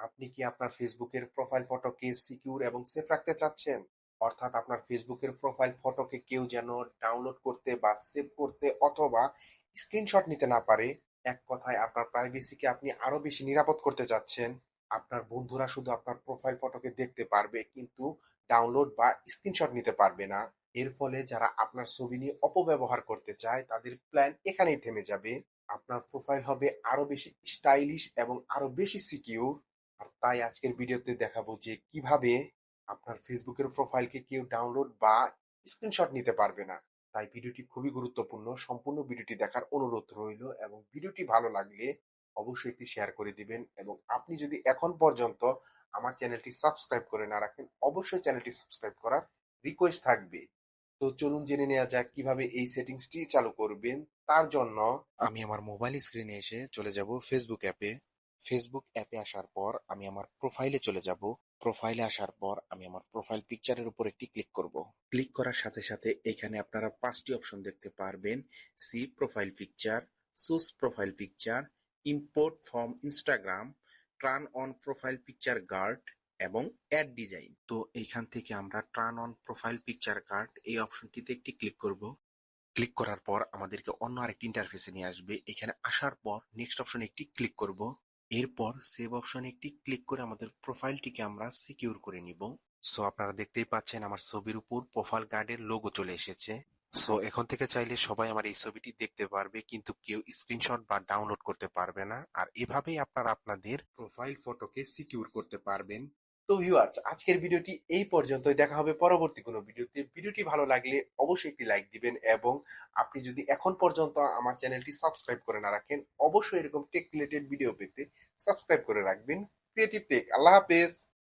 আপনি কি আপনার ফেসবুকের প্রোফাইল ফটোকে সিকিউর এবং সেফ রাখতে চাচ্ছেন? অর্থাৎ আপনার ফেসবুকের প্রোফাইল ফটোকে কেউ যেন ডাউনলোড করতে বা সেভ করতে অথবা স্ক্রিনশট নিতে না পারে। এক কথায় আপনার প্রাইভেসিকে আপনি আরো বেশি নিরাপদ করতে চাচ্ছেন। আপনার বন্ধুরা শুধু আপনার প্রোফাইল ফটোকে দেখতে পারবে কিন্তু ডাউনলোড বা স্ক্রিনশট নিতে পারবে না। এর ফলে যারা আপনার ছবি নিয়ে অপব্যবহার করতে চায় তাদের প্ল্যান এখানেই থেমে যাবে। আপনার প্রোফাইল হবে আরো বেশি স্টাইলিশ এবং আরো বেশি সিকিউর। আর তাই আজকের ভিডিওতে দেখাবো যে কিভাবে আপনার ফেসবুকের প্রোফাইলকে কেউ ডাউনলোড বা স্ক্রিনশট নিতে পারবে না। তাই ভিডিওটি খুবই গুরুত্বপূর্ণ, সম্পূর্ণ ভিডিওটি দেখার অনুরোধ রইল এবং ভিডিওটি ভালো লাগলে অবশ্যই একটি শেয়ার করে দিবেন এবং আপনি যদি এখন পর্যন্ত আমার চ্যানেলটি সাবস্ক্রাইব করে না রাখেন অবশ্যই চ্যানেলটি সাবস্ক্রাইব করার রিকোয়েস্ট থাকবে। তো চলুন জেনে নেওয়া যাক কিভাবে এই সেটিংসটি চালু করবেন। তার জন্য আমি আমার মোবাইল স্ক্রিনে এসে চলে যাব ফেসবুক অ্যাপে। ফেসবুক অ্যাপে আসার পর আমি আমার প্রোফাইলে চলে যাব। প্রোফাইলে আসার পর আমি আমার প্রোফাইল পিকচারের উপর একটি ক্লিক করব। ক্লিক করার সাথে সাথে এখানে আপনারা 5টি অপশন দেখতে পারবেন: see profile picture, choose profile picture, import from Instagram, turn on profile picture guard এবং অ্যাড ডিজাইন। তো এইখান থেকে আমরা turn on profile picture guard এই অপশনটিতে একটি ক্লিক করব। ক্লিক করার পর আমাদেরকে অন্য আরেকটি ইন্টারফেসে নিয়ে আসবে। এখানে আসার পর নেক্সট অপশনে একটি ক্লিক করব। এরপর সেভ অপশনে একটি ক্লিক করে আমাদের প্রোফাইলটিকে আমরা সিকিউর করে নিব। সো আপনারা দেখতেই পাচ্ছেন আমার ছবির উপর প্রোফাইল গার্ডের লোগো চলে এসেছে। সো এখন থেকে চাইলে সবাই আমার এই ছবিটি দেখতে পারবে কিন্তু কেউ স্ক্রিনশট বা ডাউনলোড করতে পারবে না। আর এভাবেই আপনারা আপনাদের প্রোফাইল ফটোকে সিকিউর করতে পারবেন। তো ভিউয়ার্স, আজকের ভিডিওটি এই পর্যন্তই। দেখা হবে পরবর্তী কোনো ভিডিওতে। ভিডিওটি ভালো লাগলে অবশ্যই একটি লাইক দিবেন এবং আপনি যদি এখন পর্যন্ত আমার চ্যানেলটি সাবস্ক্রাইব করে না রাখেন অবশ্যই এরকম টেক রিলেটেড ভিডিও পেতে সাবস্ক্রাইব করে রাখবেন। Creative take. আল্লাহ হাফেজ।